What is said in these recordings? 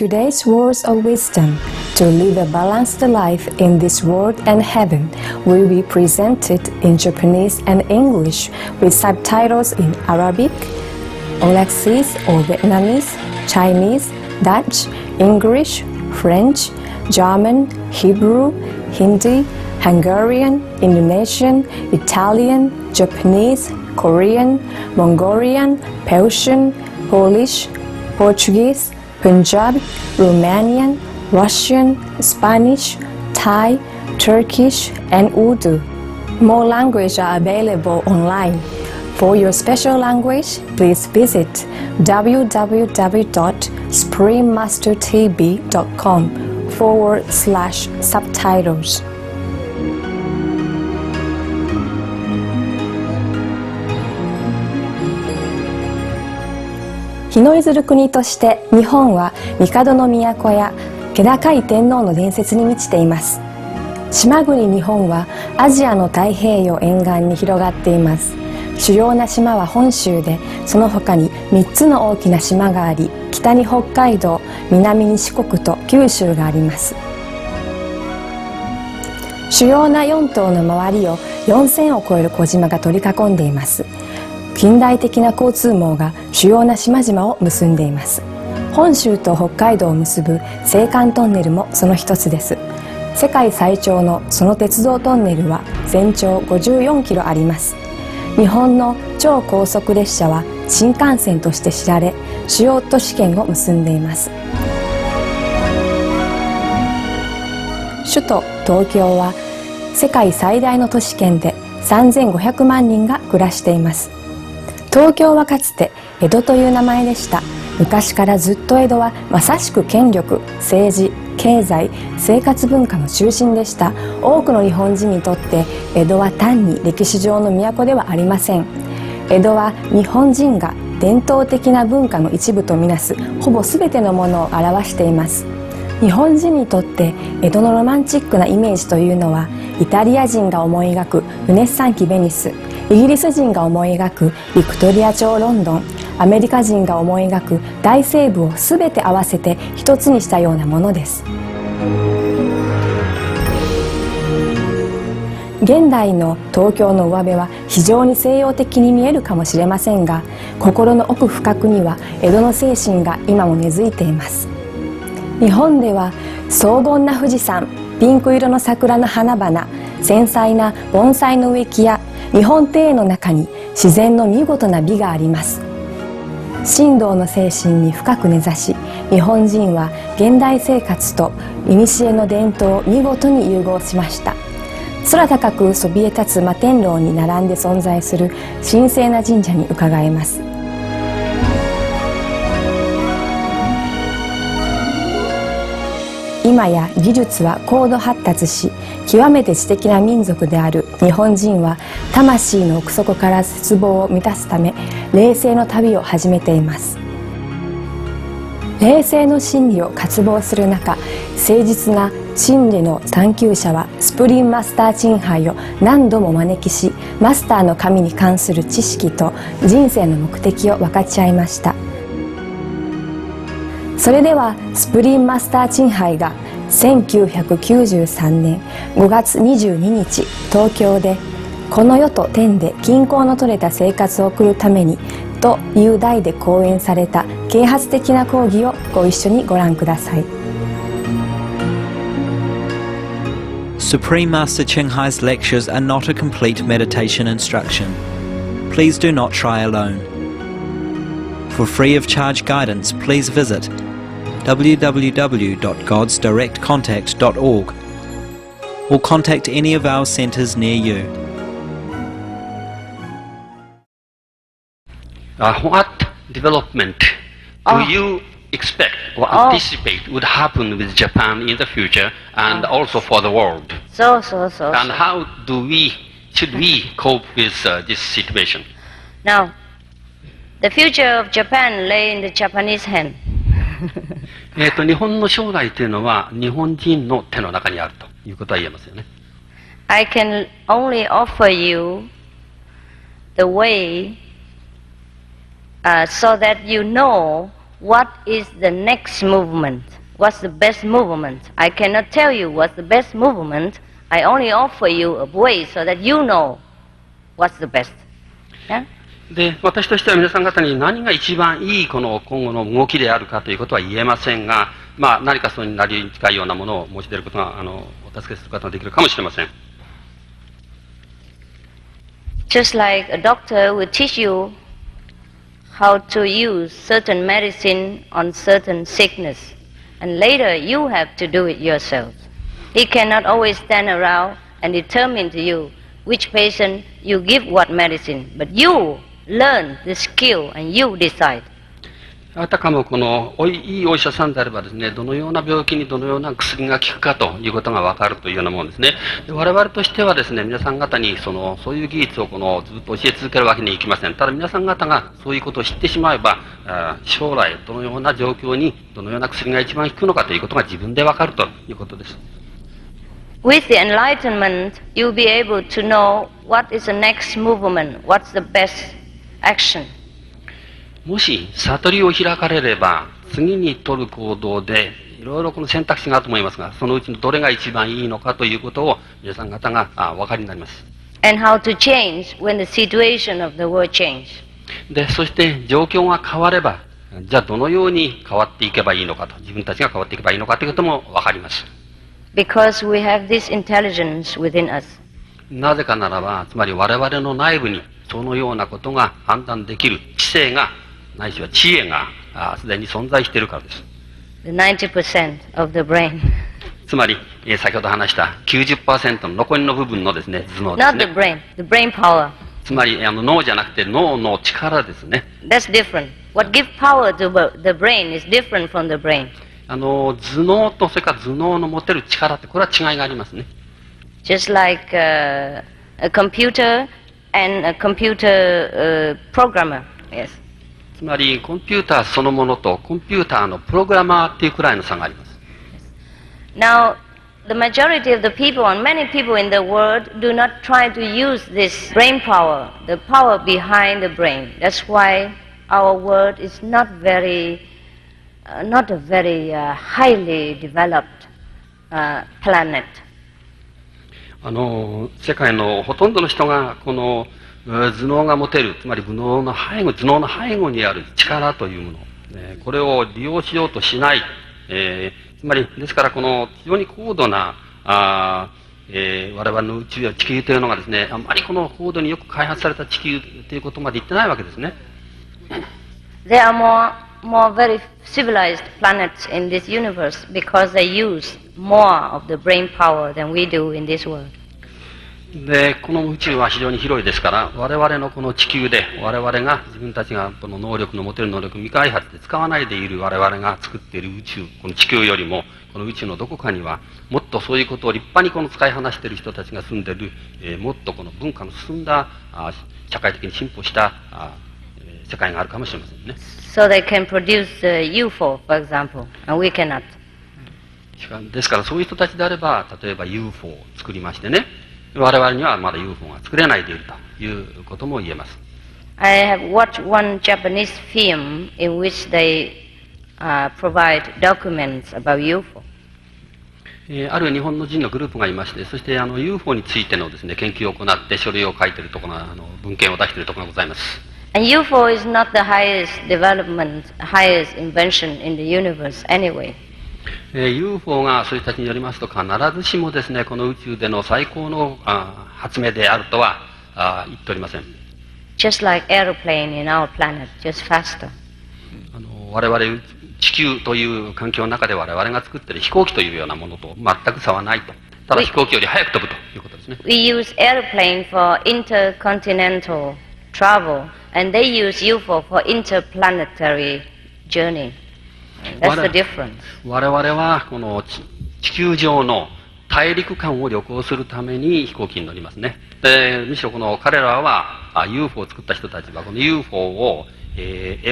today's words of wisdom to live a balanced life in this world and heaven will be presented in Japanese and English with subtitles in Arabic, Alexis or Vietnamese, Chinese, Dutch, English, French, German, Hebrew, Hindi, Hungarian, Indonesian, Italian, Japanese, Korean, Mongolian, Persian, Polish, Portuguese, Punjabi, Romanian, Russian, Spanish, Thai, Turkish, and Urdu. More languages are available online. For your special language, please visit www.suprememastertv.com/subtitles. 日の出ずる国として日本は帝の都や気高い天皇の伝説に満ちています。島国日本はアジアの太平洋沿岸に広がっています。主要な島は本州で、その他に3つの大きな島があり、北に北海道、南に四国と九州があります。主要な4島の周りを4000を超える小島が取り囲んでいます。近代的な交通網が主要な島々を結んでいます。本州と北海道を結ぶ青函トンネルもその一つです。世界最長のその鉄道トンネルは全長54キロあります。日本の超高速列車は新幹線として知られ、主要都市圏を結んでいます。首都東京は世界最大の都市圏で3500万人が暮らしています。東京はかつて江戸という名前でした。昔からずっと江戸はまさしく権力、政治、経済、生活文化の中心でした。多くの日本人にとって江戸は単に歴史上の都ではありません。江戸は日本人が伝統的な文化の一部とみなすほぼ全てのものを表しています。日本人にとって江戸のロマンチックなイメージというのは、イタリア人が思い描くルネッサン期ベニス、イギリス人が思い描くビクトリア朝ロンドン、アメリカ人が思い描く大西部を全て合わせて一つにしたようなものです。現代の東京の上辺は非常に西洋的に見えるかもしれませんが、心の奥深くには江戸の精神が今も根付いています。日本では荘厳な富士山、ピンク色の桜の花々、繊細な盆栽の植木や日本庭園の中に自然の見事な美があります。神道の精神に深く根ざし、日本人は現代生活と古の伝統を見事に融合しました。空高くそびえ立つ摩天楼に並んで存在する神聖な神社に伺えます。今や技術は高度発達し、極めて知的な民族である日本人は魂の奥底から絶望を満たすため、霊性の旅を始めています。霊性の真理を渇望する中、誠実な真理の探求者はスプリンマスターチンハイを何度も招きし、マスターの神に関する知識と人生の目的を分かち合いました。それではスプリンマスターチンハイが1993年5月22日東京で、この世と天で均衡の取れた生活を送るためにという題で講演された啓発的な講義をご一緒にご覧ください。Supreme Master Qinghai's lectures are not a complete meditation instruction. Please do not try alone. For free of charge guidance, please visit www.godsdirectcontact.org or contact any of our centers near you. What development do you expect or anticipate would happen with Japan in the future and also for the world? And how should we cope with this situation? Now, the future of Japan lay in the Japanese hand. 日本の将来というのは日本人の手の中にあるということは言えますよね。I can only offer you the way so that you know what is the next movement? What's the best movement? I cannot tell you what's the best movement. I only offer you a way so that you know what's the best. Yeah? で、私としては皆さん方に何が一番いいこの今後の動きであるかということは言えませんが、まあ何かそれになりに近いようなものを申し出ることが、お助けすることができるかもしれません。Just like a doctor will teach you how to use certain medicine on certain sickness, and later you have to do it yourself. He cannot always stand around and determine to you which patient you give what medicine, but you learn the skill and you decide. あたかもこのいいお医者さんであればですね、どのような病気にどのような薬が効くかということが分かるというようなものですね。で我々としてはですね、皆さん方にそういう技術をずっと教え続けるわけにいきません。ただ皆さん方がそういうことを知ってしまえば、将来どのような状況にどのような薬が一番効くのかということが自分で分かるということです。With the enlightenment, you'll be able to know what is the next movement, what's the best action. もし悟りを開かれれば、次に取る行動でいろいろこの選択肢があると思いますが、そのうちのどれが一番いいのかということを皆さん方がお分かりになります。And how to change when the situation of the world change. で、そして状況が変われば、じゃあどのように変わっていけばいいのかと、自分たちが変わっていけばいいのかということも分かります。Because we have this intelligence within us. なぜかならば、つまり我々の内部にそのようなことが判断できる知性が、ないしは知恵がすでに存在しているからです。The 90% of the brain. つまり、先ほど話した 90% の残りの部分のですね、頭脳ですね。 Not the brain power. つまり脳じゃなくて脳の力ですね。That's different. What gives power to the brain is different from the brain. 頭脳とそれから頭脳の持てる力ってこれは違いがありますね。Just like a computer and a computer programmer. Yes. つまりコンピューターそのものとコンピューターのプログラマーっていうくらいの差があります。Now, the majority of the people and many people in the world do not try to use this brain power, the power behind the brain. That's why our world is not a very highly developed planet. 世界のほとんどの人がこの頭脳が持てる、つまり頭脳の背後にある力というもの、これを利用しようとしない、つまりですからこの非常に高度な我々の宇宙や地球というのがですね、あまりこの高度によく開発された地球ということまで言ってないわけですね。There are more very civilized planets in this universe because they use more of the brain power than we do in this world. で、この宇宙は非常に広いですから、我々のこの地球で我々が自分たちがこの能力の持てる能力未開発で使わないでいる我々が作っている宇宙、この地球よりもこの宇宙のどこかにはもっとそういうことを立派にこの使いこなしている人たちが住んでいる、もっとこの文化の進んだ社会的に進歩した世界があるかもしれませんね。So they can produce UFO, for example, and we cannot. ですからそういう人たちであれば、例えば UFO を作りましてね、我々にはまだ UFO が作れないでいるということも言えます。I have watched one Japanese film in which they provide documents about UFO. ある日本の人のグループがいまして、そしてUFO についてのですね、研究を行って書類を書いているところが文献を出しているところがございます。And UFO is not the highest development, highest invention in the universe anyway. UFO がそういう人たちによりますと、必ずしもですね、この宇宙での最高の発明であるとは言っておりません。Just like airplane in our planet, just faster. 我々地球という環境の中で我々が作っている飛行機というようなものと全く差はないと。ただ飛行機より早く飛ぶということですね。We use airplane for intercontinental travel, and they use UFO for interplanetary journey. That's the difference. 我々はこの地球上の大陸間を旅行するために飛行機に乗りますね。で、むしろこの彼らはUFO を作った人たちはこの UFO を、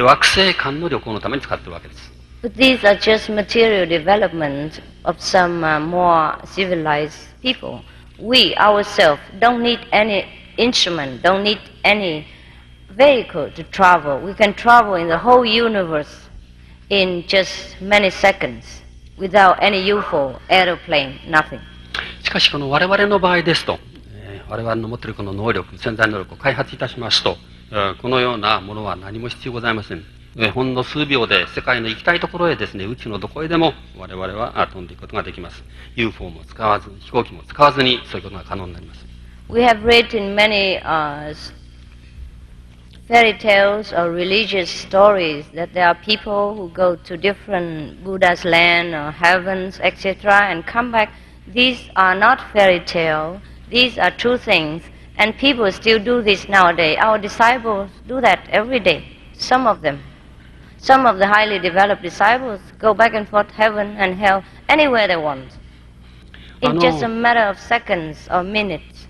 惑星間の旅行のために使っているわけです。But these are just material development of some more civilized people. We ourselves don't need any instrument, don't need any vehicle to travel. We can travel in the whole universe in just many seconds without any UFO, aeroplane, nothing. しかしこの我々の場合ですと、我々の持っているこの能力、潜在能力を開発いたしますと、このようなものは何も必要ございません。ほんの数秒で世界の行きたいところへですね、宇宙のどこへでも我々は飛んでいくことができます。UFO も使わず、飛行機も使わずにそういうことが可能になります。We have read in many fairy tales or religious stories that there are people who go to different Buddha's land or heavens, etc., and come back. These are not fairy tale. These are true things. And people still do this nowadays. Our disciples do that every day. Some of them. Some of the highly developed disciples go back and forth, heaven and hell, anywhere they want. In just a matter of seconds or minutes.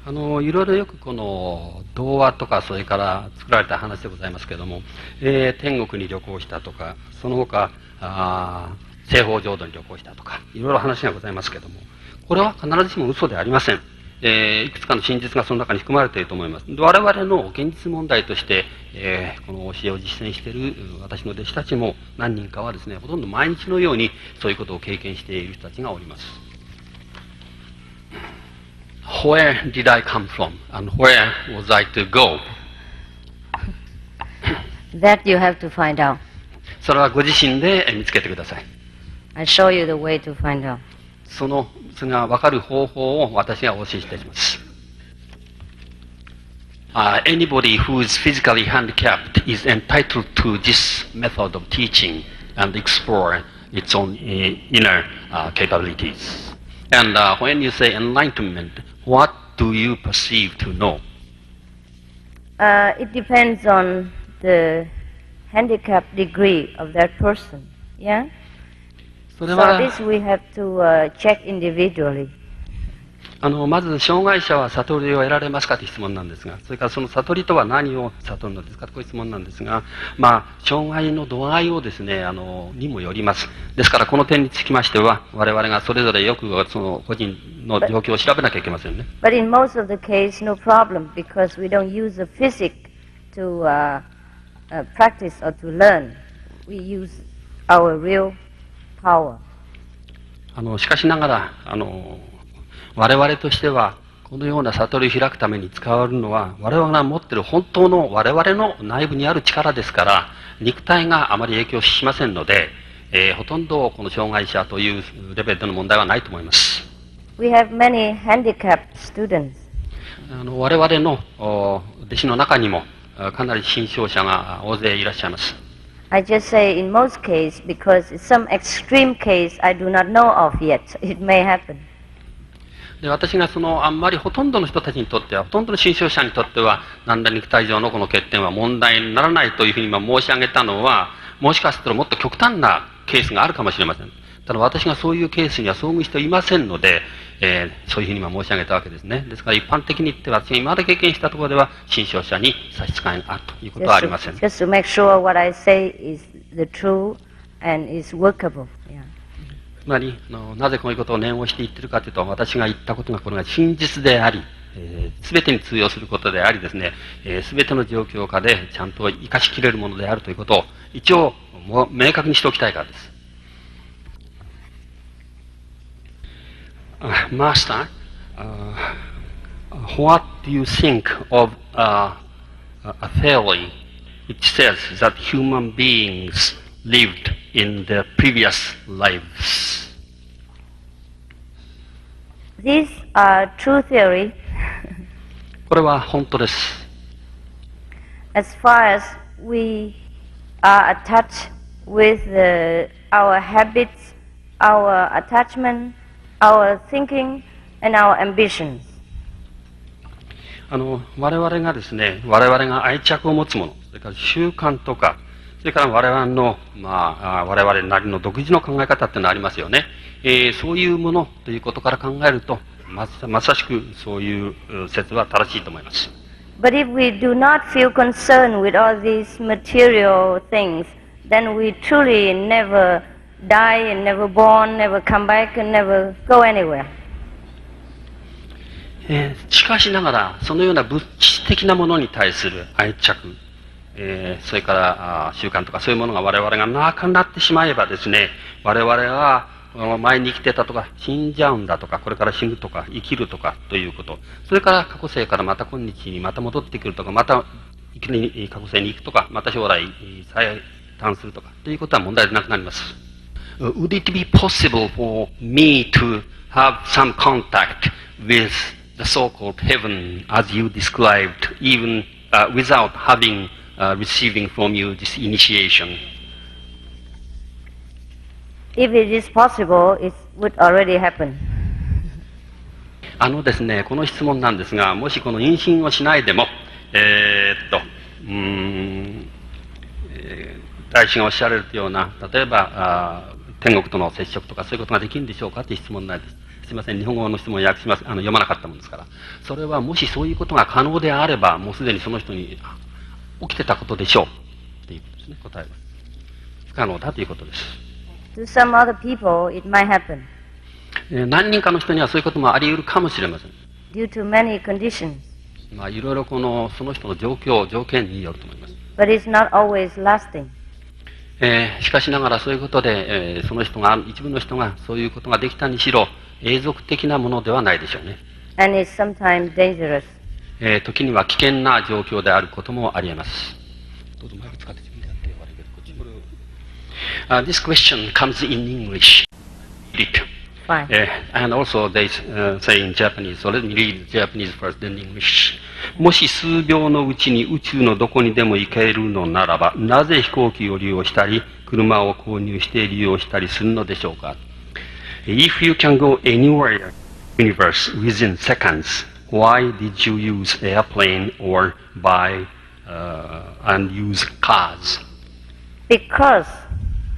いろいろよくこの童話とかそれから作られた話でございますけれども、天国に旅行したとか、その他西方浄土に旅行したとか、いろいろ話がございますけれども、これは必ずしも嘘でありません。いくつかの真実がその中に含まれていると思います。我々の現実問題として、この教えを実践している私の弟子たちも何人かはですね、ほとんど毎日のようにそういうことを経験している人たちがおります。Where did I come from and where was I to go? That you have to find out. それはご自身で見つけてください。I show you the way to find out. それが分かる方法を私がお教えしています。Anybody who is physically handicapped is entitled to this method of teaching and explore its own inner capabilities. And when you say enlightenment, what do you perceive to know? It depends on the handicap degree of that person. Yeah? So this we have to check individually. まず障害者は悟りを得られますかという質問なんですが、それからその悟りとは何を悟るのですかという質問なんですが、障害の度合いをですね、にもよります。ですからこの点につきましては、我々がそれぞれよくその個人の状況を調べなきゃいけませんね。But in most of the case, no problem, because we don't use the physics to practice or to learn. We use our real power. しかしながら、我々としては、このような悟りを開くために使われるのは、我々が持っている本当の我々の内部にある力ですから、肉体があまり影響しませんので、ほとんどこの障害者というレベルでの問題はないと思います。We have many handicapped students. 我々の弟子の中にも、かなり心障者が大勢いらっしゃいます。I just say in most cases, because it's some extreme case I do not know of yet. It may happen. で私があんまりほとんどの人たちにとっては、ほとんどの心障者にとっては、何ら肉体上のこの欠点は問題にならないというふうに今申し上げたのは、もしかしたらもっと極端なケースがあるかもしれません。ただ私がそういうケースには遭遇していませんので、そういうふうに今申し上げたわけですね。ですから一般的に言って私が今まで経験したところでは、心障者に差し支えがあるということはありません。Just to make sure what I say is the true and is workable. Yeah. つまりなぜこういうことを念をして言ってるかというと、私が言ったことがこれが真実であり、全てに通用することでありですね、全ての状況下でちゃんと生かしきれるものであるということを一応明確にしておきたいからです。Master, what do you think of a theory which says that human beings lived in their previous lives? These are true theory. これは本当です。As far as we are attached with our habits, our attachment, our thinking, and our ambitions. 我々がですね、我々が愛着を持つもの、それから習慣とか、それから我々の、我々なりの独自の考え方っていうのがありますよね。そういうものということから考えると、まさしくそういう説は正しいと思います。But if we do not feel concerned with all these material things, then we truly never die and never born, never come back and never go anywhere. しかしながら、そのような物質的なものに対する愛着、それから習慣とかそういうものが我々がなくなってしまえばですね、我々は前に生きてたとか死んじゃうんだとか、これから死ぬとか生きるとかということ、それから過去世からまた今日にまた戻ってくるとか、また過去世に行くとか、また将来再誕するとかということは問題でなくなります。Would it be possible for me to have some contact with the so-called heaven as you described, even without having receiving from you this initiation? If it is possible, it would already happen. ですね、この質問なんですが、もしこの妊娠をしないでも、大師がおっしゃられるような、例えば天国との接触とかそういうことができるんでしょうかという質問なんです。すみません、日本語の質問を訳します。読まなかったものですから。それはもしそういうことが可能であれば、もうすでにその人に起きてたことでしょうっていうことですね、答えは。不可能だということです。To some other people, it might happen. 何人かの人にはそういうこともあり得るかもしれません。Due to many conditions. いろいろその人の状況、条件によると思います。But it's not always lasting. しかしながらそういうことで、その人が、一部の人がそういうことができたにしろ、永続的なものではないでしょうね。And it's sometimes dangerous. 時には危険な状況であることもあり得ます。どうぞマイク使って自分でやってよ。This question comes in English. Fine. And also they say in Japanese, so let me read Japanese first, then English. もし数秒のうちに宇宙のどこにでも行けるのならば、なぜ飛行機を利用したり、車を購入して利用したりするのでしょうか。If you can go anywhere in the universe within seconds, why did you use airplane or buy and use cars? Because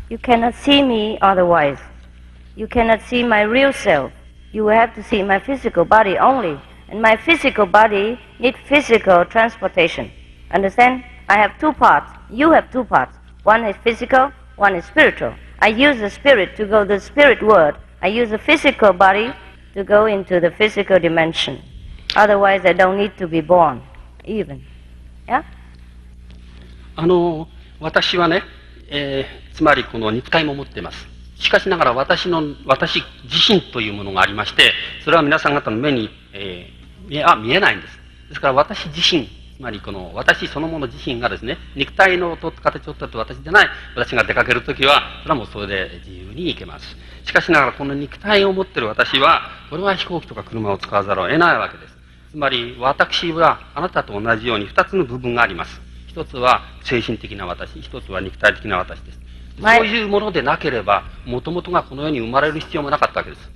you cannot see me otherwise. You cannot see my real self. You will have to see my physical body only. And my physical body needs physical transportation. Understand? I have two parts. You have two parts. One is physical, one is spiritual. I use the spirit to go to the spirit world. I use the physical body to go into the physical dimension. Otherwise, I don't need to be born, even. Yeah? 私はね、つまりこの肉体も持っています。しかしながら私自身というものがありまして、それは皆さん方の目に、見えないんです。ですから私自身、つまりこの私そのもの自身がですね、肉体の形をとって私じゃない私が出かけるときは、それはもうそれで自由に行けます。しかしながらこの肉体を持っている私は、これは飛行機とか車を使わざるを得ないわけです。つまり私はあなたと同じように2つの部分があります。一つは精神的な私、一つは肉体的な私です。そういうものでなければ、もともとがこの世に生まれる必要もなかったわけです。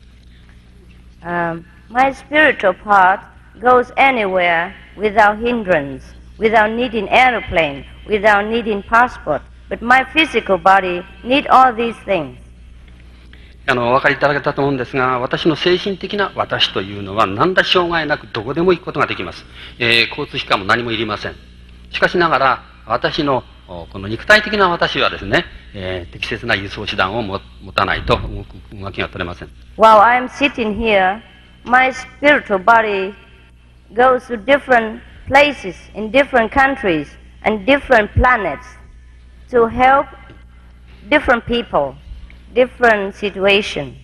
My spiritual part goes anywhere without hindrance, without needing airplane, without needing passport. But my physical body need all these things. お分かりいただけたと思うんですが、私の精神的な私というのは何ら障害なくどこでも行くことができます。交通機関も何もいりません。しかしながら、私のこの肉体的な私はですね、適切な輸送手段を持たないと動きが取れません。While I am sitting here, my spiritual body goes to different places in different countries and different planets to help different people, different situations,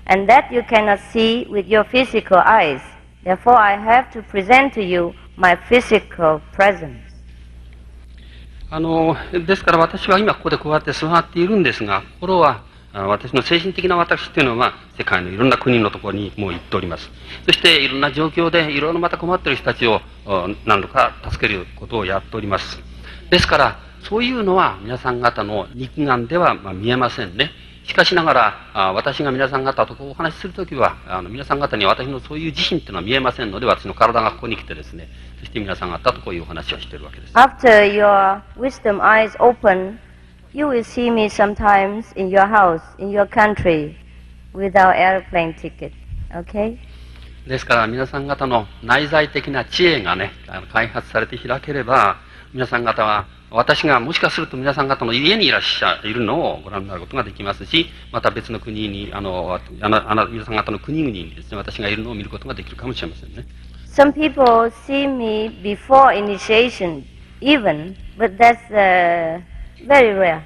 and that you cannot see with your physical eyes. Therefore, I have to present to you my physical presence. ですから私は今ここでこうやって座っているんですが、心は私の精神的な私というのは世界のいろんな国のところにもう行っております。そしていろんな状況でいろいろまた困っている人たちを何度か助けることをやっております。ですからそういうのは皆さん方の肉眼では見えませんね。しかしながら私が皆さん方とお話しするときは皆さん方に私のそういう自身というのは見えませんので、私の体がここに来てですね、そして皆さん方とこういうお話をしているわけです。After your wisdom eyes open, you will see me sometimes in your house, in your country, without airplane ticket. Okay? ですから皆さん方の内在的な知恵がね、開発されて開ければ、皆さん方は私がもしかすると皆さん方の家にいるのをご覧になることができますし、また別の国に、皆さん方の国々にですね、私がいるのを見ることができるかもしれませんね。Some people see me before initiation even, but that's very rare.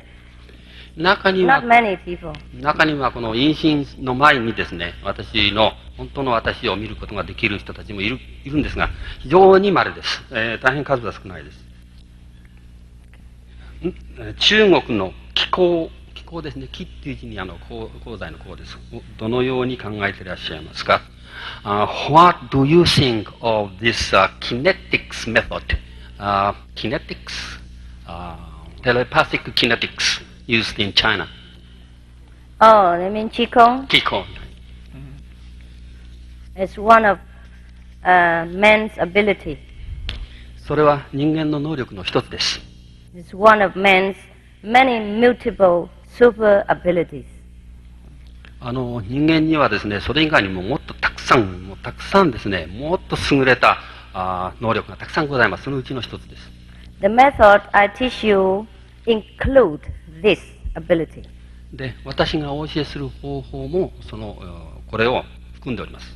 中に Not は、many people. 中にはこの妊娠の前にですね、私の、本当の私を見ることができる人たちもいるんですが、非常に稀です。大変数は少ないです。中国の気候ですね。気っていう字に功罪の功です。どのように考えていらっしゃいますか？ What do you think of this kinetics method? Kinetics? Telepathic kinetics used in China. Oh, you mean Qigong? Qigong. It's one of man's ability. それは人間の能力の一つです。It's one of man's many mutable super abilities. 人間にはですね、それ以外にももっとたくさんですね、もっと優れた能力がたくさんございます。そのうちの一つです。The method I teach you include this ability. で、私がお教えする方法もこれを含んでおります。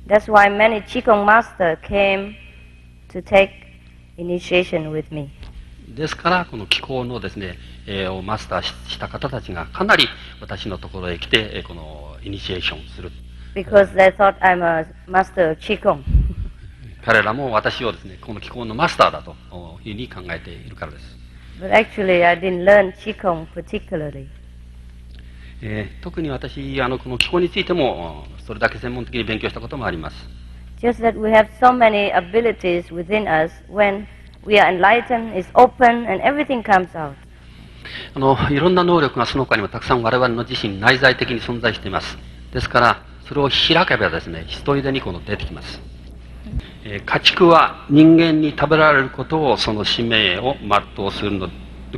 That's why many Qigong masters came to take initiation with me. ですから、この気候のですね、をマスターした方たちがかなり私のところへ来て、このイニシエーションする。Because they thought I'm a master of Qigong. 彼らも私をですね、この気候のマスターだというふうに考えているからです。But actually I didn't learn Qigong particularly. 特に私、この気候についても、それだけ専門的に勉強したこともあります。Just that we have so many abilities within us when we are enlightened, is open, and everything comes out. いろんな能力がその他にもたくさん我々の自身内在的に存在しています。ですから、それを開けばですね、一人でに出てきます。家畜は人間に食べられることを、その使命を全うする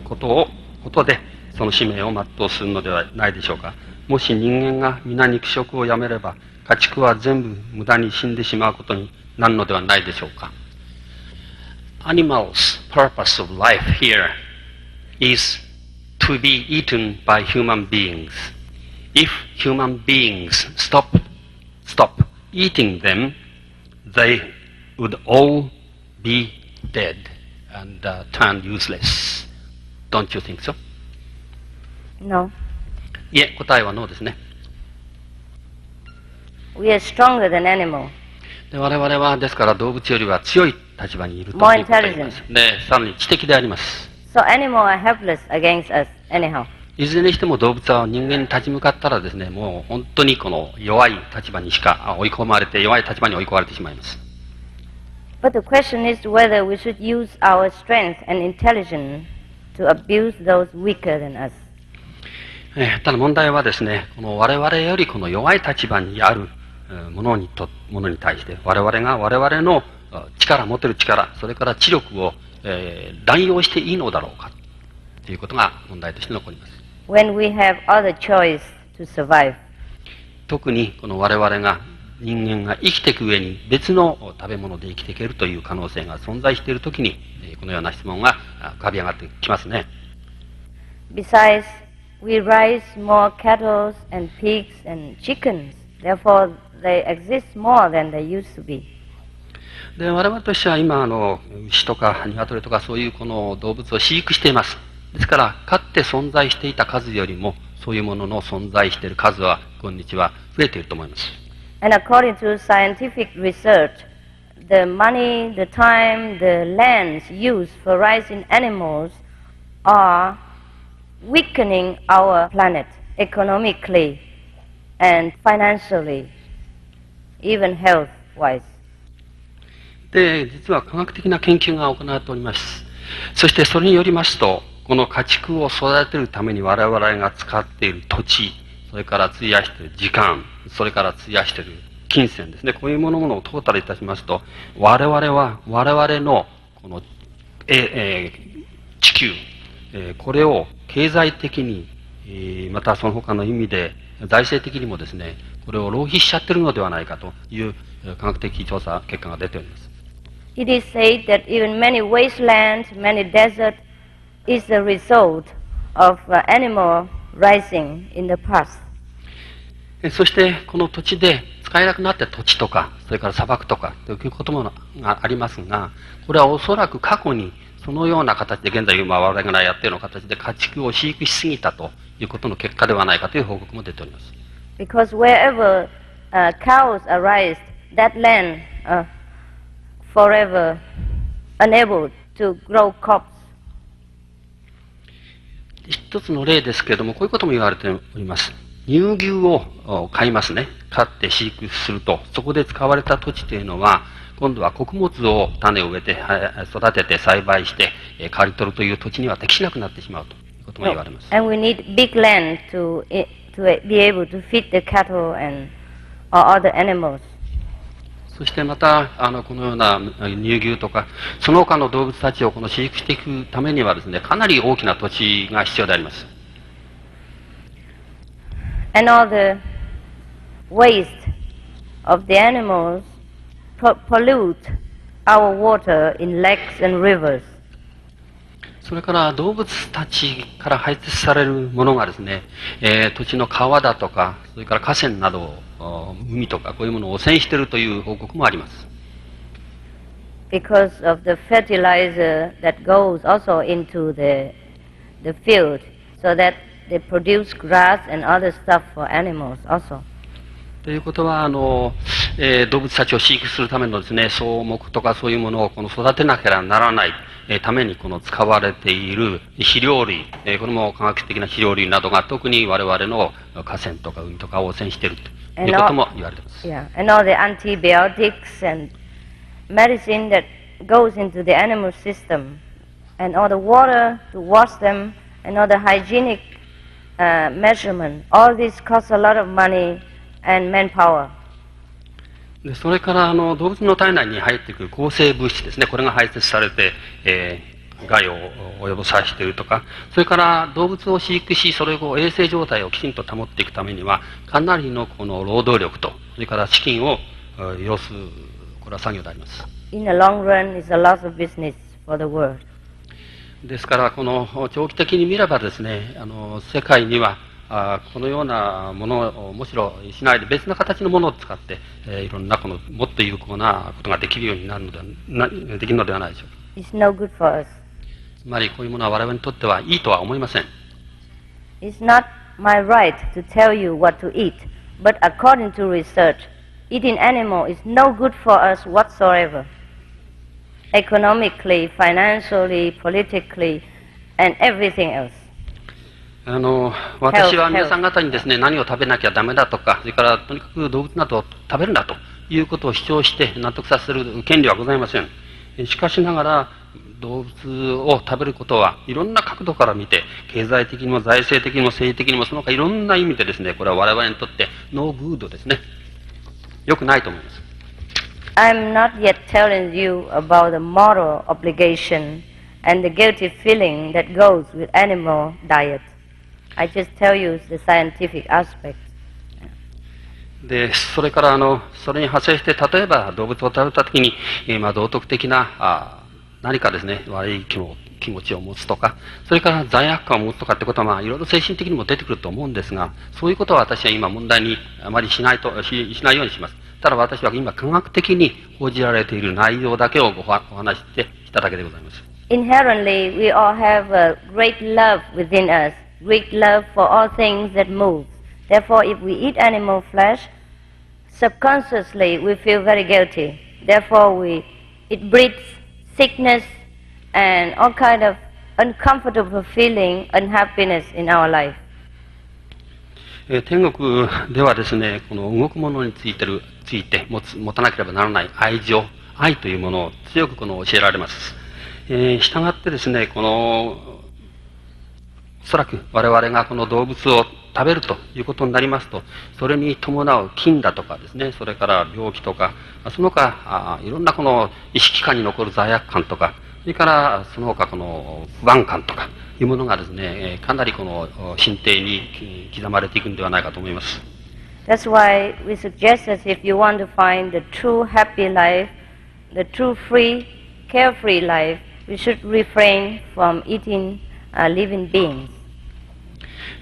ことで、その使命を全うするのではないでしょうか。もし人間が皆肉食をやめれば、家畜は全部無駄に死んでしまうことになるのではないでしょうか。Animals' purpose of life here is to be eaten by human beings. If human beings stop eating them, they would all be dead and turn useless. Don't you think so? No. いえ、答えはノーですね。We are stronger than animal. で我々はですから動物よりは強い立場にいるということになります。で、さらに知的であります。So animals are helpless against us anyhow. いずれにしても動物は人間に立ち向かったらですね、もう本当にこの弱い立場にしか追い込まれて、弱い立場に追い込まれてしまいます。But the question is whether we should use our strength and intelligence to abuse those weaker than us. ただ問題はですね、この我々よりこの弱い立場にあるものに対して、我々の持てる力、それから知力を、乱用していいのだろうかということが問題として残ります。When we have other choice to survive. 特にこの我々が人間が生きていく上に別の食べ物で生きていけるという可能性が存在しているときに、このような質問が浮かび上がってきますね。Besides, we raise more cattle and pigs and chickens. Therefore, they exist more than they used to be. で我々としては今牛とか鶏とかそういうこの動物を飼育しています。ですからかつて存在していた数よりもそういうものの存在している数は今日は増えていると思います。And according to scientific research, the money, the time, the lands used for raising animals are weakening our planet economically and financially, even health-wise. で、実は科学的な研究が行われております。そしてそれによりますと、この家畜を育てるために我々が使っている土地、それから費やしている時間、それから費やしている金銭ですね。こういうものをトータルいたしますと、我々のこの、地球、これを経済的に、またその他の意味で財政的にもですね、これを浪費しちゃってるのではないかという科学的調査結果が出ております。It is said that even many wastelands, many deserts is the result of animal rising in the past. そしてこの土地で使えなくなった土地とか、それから砂漠とかということもありますが、これはおそらく過去にそのような形で現在我々がやっているような形で家畜を飼育しすぎたということの結果ではないかという報告も出ております。Because wherever cows are raised, that land forever unable to grow crops. 一つの例ですけれども、こういうことも言われております。乳牛を飼いますね。飼って飼育すると、そこで使われた土地というのは、今度は穀物を種を植えて、育てて栽培して、刈り取るという土地には適しなくなってしまうということも言われます。And we need big land to be able to feed the cattle and other animals. そしてまた、このような乳牛とか、その他の動物たちを飼育していくためにはですね、かなり大きな土地が必要であります。And all the waste of the animals pollute our water in lakes and rivers. それから動物たちから排出されるものがですね、土地の川だとか、それから河川など、海とかこういうものを汚染しているという報告もあります。Because of the fertilizer that goes also into the field, so that they produce grass and other stuff for animals also. ということは動物たちを飼育するためのですね、草木とかそういうものを育てなければならないために使われている肥料類、これも化学的な肥料類などが特に我々の河川とか海とかを汚染しているということも言われています。Yeah, and all the antibiotics and medicine that goes into the animal system, and all the water to wash them, and all the hygienic measurement, all this costs a lot of money and manpower. でそれから動物の体内に入ってくる抗生物質ですね、これが排泄されて、害を及ぼさせているとか、それから動物を飼育し、それを衛生状態をきちんと保っていくためには、かなりの労働力と、それから資金を要する、これは作業であります。In the long run, it's a loss of business for the world. ですから、長期的に見ればですね、世界には、このようなものをむしろしないで別な形のものを使って、いろんなもっと有効なことができるようになるできるのではないでしょうか。It's no good for us. つまりこういうものは我々にとってはいいとは思いません。It's not my right to tell you what to eat, but according to research, eating animal is no good for us whatsoever. Economically, financially, politically, and everything else. 私は皆さん方にですね、何を食べなきゃダメだとか、それからとにかく動物などを食べるんだということを主張して納得させる権利はございません。しかしながら、動物を食べることはいろんな角度から見て、経済的にも財政的にも政治的にもその他いろんな意味でですね、これは我々にとってノーグッドですね。良くないと思います。I'm not yet telling you about the moral obligation and the guilty feeling that goes with animal diet. I just tell you the scientific aspect. で、それからそれに派生して、例えば動物を食べたときに、道徳的な何かですね、悪い気持ちを持つとか、それから罪悪感を持つとかってことは、いろいろ精神的にも出てくると思うんですが、そういうことは私は今問題にあまりしないようにします。ただ私は今科学的に報じられている内容だけをお話してしただけでございます。Inherently, we all have a great love within us, great love for all things that move. Therefore, if we eat animal flesh, subconsciously we feel very guilty. Therefore, it breeds sickness and all kind of uncomfortable feeling, unhappiness in our life. 天国ではですね、この動くものについて持たなければならない愛というものを強く教えられます。従ってですね、おそらく我々がこの動物を食べるということになりますと、それに伴う菌だとかですね、それから病気とか、その他いろんな意識下に残る罪悪感とか、それからその他不安感とかいうものがですね、かなり心底に刻まれていくんではないかと思います。That's why we suggest that if you want to find the true happy life, the true free, carefree life, we should refrain from eating living beings.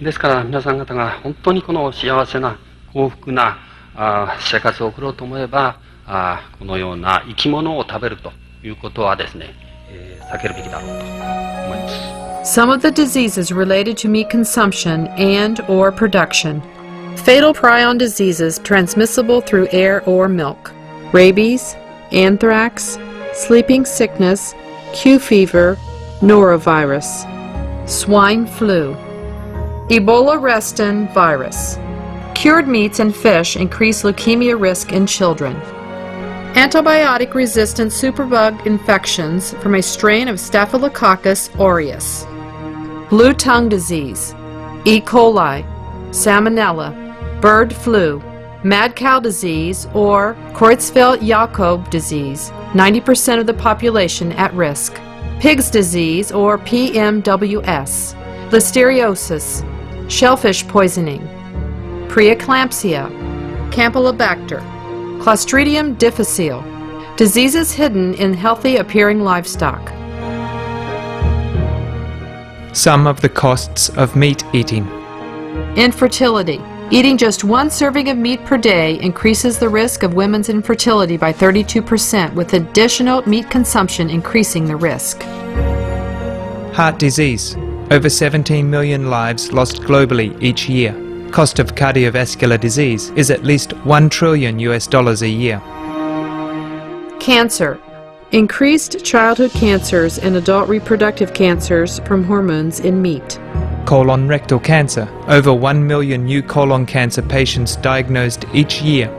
ですから皆さん方が本当に幸せな幸福な生活を送ろうと思えば、このような生き物を食べるということはですね、避けるべきだろうと思います。 Some of the diseases related to meat consumption and or production. Fatal prion diseases transmissible through air or milk. Rabies, anthrax, sleeping sickness, Q fever, norovirus. Swine flu. Ebola restin virus. Cured meats and fish increase leukemia risk in children. Antibiotic-resistant superbug infections from a strain of Staphylococcus aureus. Blue tongue disease, E. coli, salmonella, bird flu, mad cow disease, or Creutzfeldt-Jakob disease, 90% of the population at risk. Pig's disease, or PMWS, listeriosis, shellfish poisoning, preeclampsia, Campylobacter, Clostridium difficile, diseases hidden in healthy-appearing livestock. Some of the costs of meat eating. Infertility. Eating just one serving of meat per day increases the risk of women's infertility by 32%, with additional meat consumption increasing the risk. Heart disease. Over 17 million lives lost globally each year. Cost of cardiovascular disease is at least $1 trillion a year. Cancer. Increased childhood cancers and adult reproductive cancers from hormones in meat. Colon rectal cancer. Over 1 million new colon cancer patients diagnosed each year.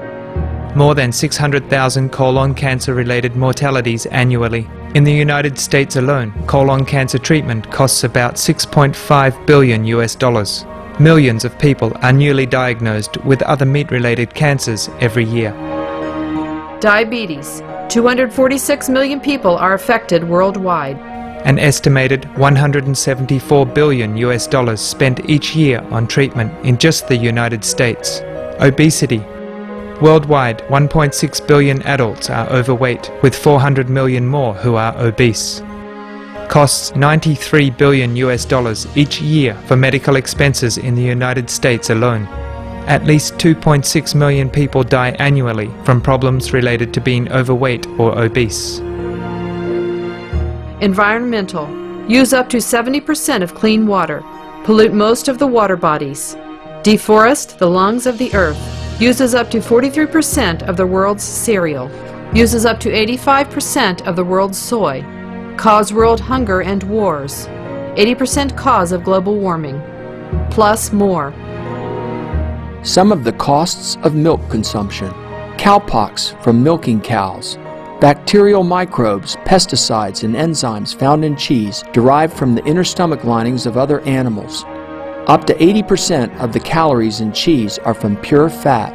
More than 600,000 colon cancer-related mortalities annually. In the United States alone, colon cancer treatment costs about $6.5 billion. Millions of people are newly diagnosed with other meat-related cancers every year. Diabetes. 246 million people are affected worldwide. An estimated $174 billion spent each year on treatment in just the United States. Obesity. Worldwide, 1.6 billion adults are overweight, with 400 million more who are obese. Costs $93 billion each year for medical expenses in the United States alone. At least 2.6 million people die annually from problems related to being overweight or obese. Environmental. Use up to 70% of clean water. Pollute most of the water bodies. Deforest the lungs of the earth. Uses up to 43% of the world's cereal. Uses up to 85% of the world's soy. Cause world hunger and wars. 80% cause of global warming. Plus more. Some of the costs of milk consumption. Cowpox from milking cows. Bacterial microbes, pesticides, and enzymes found in cheese derived from the inner stomach linings of other animals. Up to 80% of the calories in cheese are from pure fat.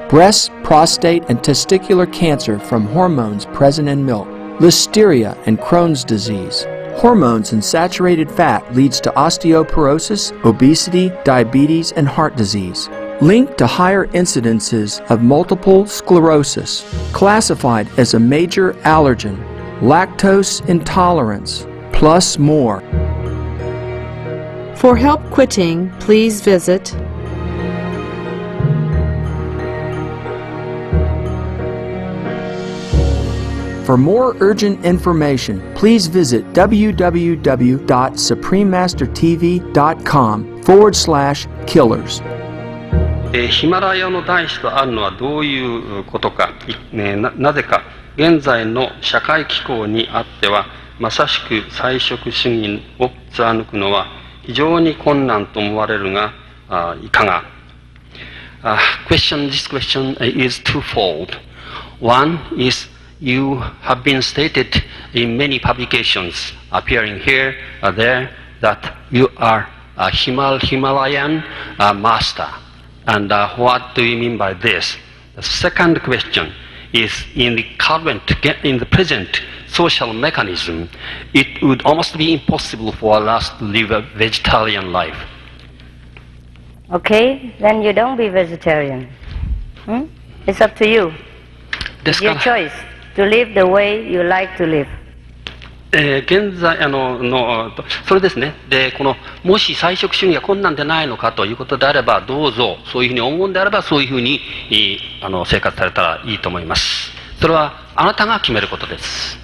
Breast, prostate, and testicular cancer from hormones present in milk. Listeria and Crohn's disease. Hormones in saturated fat leads to osteoporosis, obesity, diabetes, and heart disease. Linked to higher incidences of multiple sclerosis. Classified as a major allergen. Lactose intolerance. Plus more. For help quitting, please visit For more urgent information, please visit www.suprememastertv.com/killers. ヒマラヤの大地とあるのはどういうことか、なぜか現在の社会機構にあってはまさしく菜食主義を貫くのは非常に困難と思われるがいかが。This question is twofold. One is you have been stated in many publications appearing here or there that you are a Himalayan master. And what do you mean by this? The second question is in the present social mechanism, it would almost be impossible for us to live a vegetarian life. Okay, then you don't be vegetarian. It's up to you. It's your choice to live the way you like to live. 現在それですね。で、もし菜食主義が困難でないのかということであれば、どうぞそういうふうに思うんであればそういうふうに生活されたらいいと思います。それはあなたが決めることです。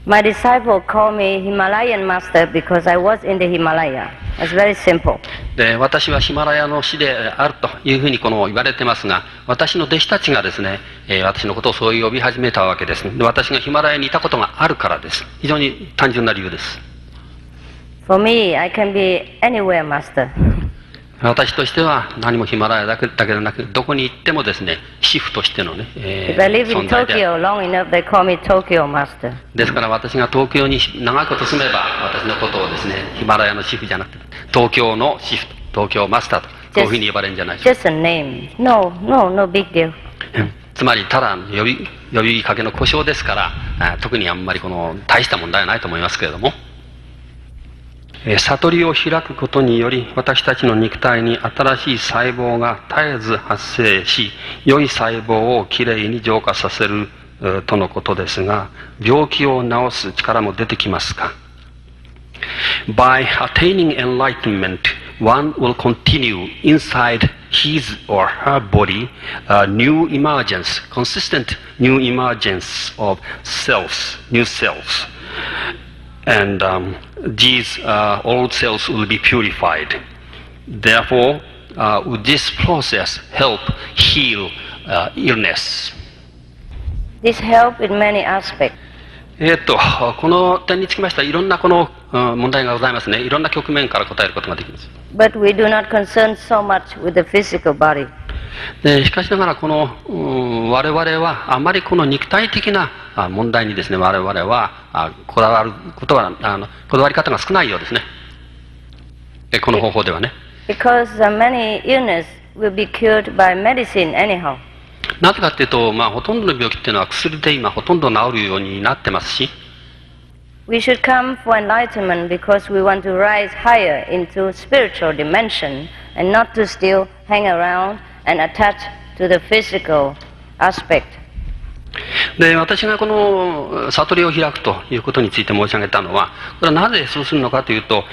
My disciple called me Himalayan master because I was in the Himalaya. It's very simple. で、私はヒマラヤの師であるというふうに言われてますが、私の弟子たちがですね、私のことをそう呼び始めたわけです。で、私がヒマラヤにいたことがあるからです。非常に単純な理由です。For me, I can be anywhere master. 私としては何もヒマラヤだけでなく、どこに行ってもですね、師父としてのね、If I live in 存在である。 Tokyo long enough, they call me Tokyo master. ですから私が東京に長いこと住めば、私のことをですね、ヒマラヤの師父じゃなくて、東京の師父、東京マスターと、こういうふうに呼ばれるんじゃないでしょうか。 Just a name. No big deal. つまりただ呼びかけの呼称ですから、特にあんまり大した問題はないと思いますけれども、悟りを開くことにより私たちの肉体に新しい細胞が絶えず発生し、良い細胞をきれいに浄化させるとのことですが、病気を治す力も出てきますか？ By attaining enlightenment, one will continue inside his or her body new emergence, consistent new emergence of cells, new cells. And these old cells will be purified. Therefore, would this process help heal illness? This help in many aspects. この点につきましてはいろんな問題がございますね。いろんな局面から答えることができます。But we do not concern so much with the physical body. でしかしながら我々はあまり肉体的な問題にですね、我々はこだわることはこだわり方が少ないようですね。この方法ではね。Because many illness will be cured by medicine anyhow. なぜかというと、ほとんどの病気っていうのは薬で今ほとんど治るようになってますし、We should come for enlightenment because we want to rise higher into spiritual dimension and not to still hang around and attach to the physical aspect. で、私が悟りを開くということについて申し上げたのは、これはなぜそうするのかというと、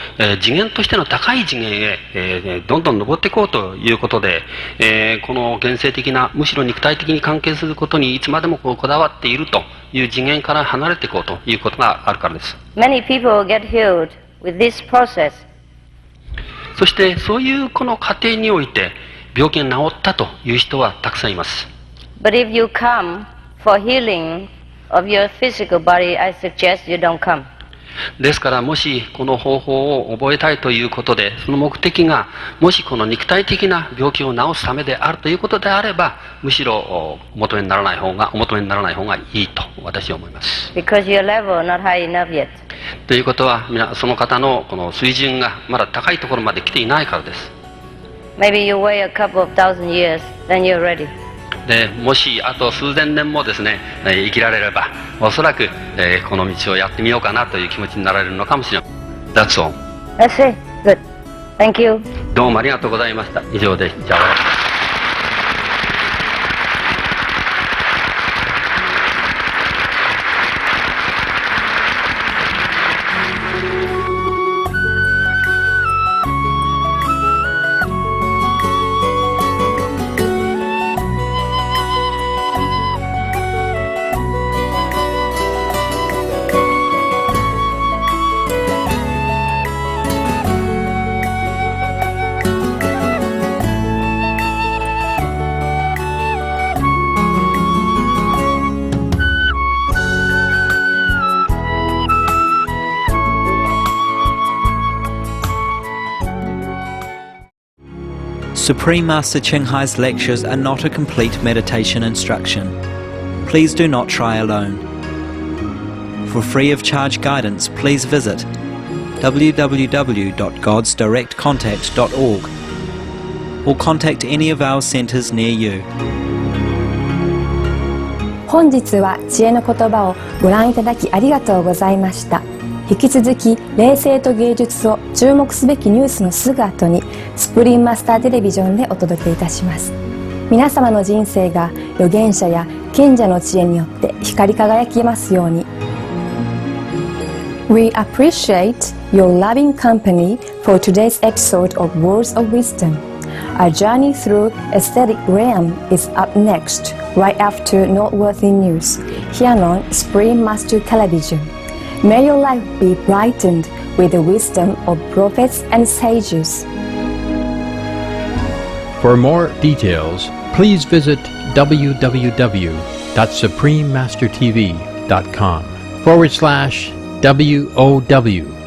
次元としての高い次元へ、どんどん上っていこうということで、この現世的な、むしろ肉体的に関係することにいつまでもこだわっているという次元から離れていこうということがあるからです。Many people get healed with this process. そしてそういう過程において病気が治ったという人はたくさんいます。But if you come for healing of your physical body, I suggest you don't come. ですからもしこの方法を覚えたいということで、その目的がもしこの肉体的な病気を治すためであるということであれば、むしろお求めにならない方がいいと私は思います。Because your level not high enough yet. ということはその方のこの水準がまだ高いところまで来ていないからです。Maybe you wait a couple of thousand years, then you're ready. でもしあと数千年もですね生きられれば、おそらく、この道をやってみようかなという気持ちになられるのかもしれません。That's all. That's it. Good. Thank you. どうもありがとうございました。以上でじゃあ。Supreme Master Chinghai's lectures are not a complete meditation instruction. Please do not try alone. For free of charge guidance, please visit www.godsdirectcontact.org or contact any of our centers near you. 本日は知恵の言葉をご覧いただきありがとうございました。引き続き霊性と芸術を注目すべきニュースのすぐ後にスプリーンマスターテレビジョンでお届けいたします。皆様の人生が預言者や賢者の知恵によって光り輝きますように。We appreciate your loving company for today's episode of Words of Wisdom. Our journey through aesthetic realm is up next, right after noteworthy news, here on Supreme Master Television. May your life be brightened with the wisdom of prophets and sages. For more details, please visit www.suprememastertv.com/WOW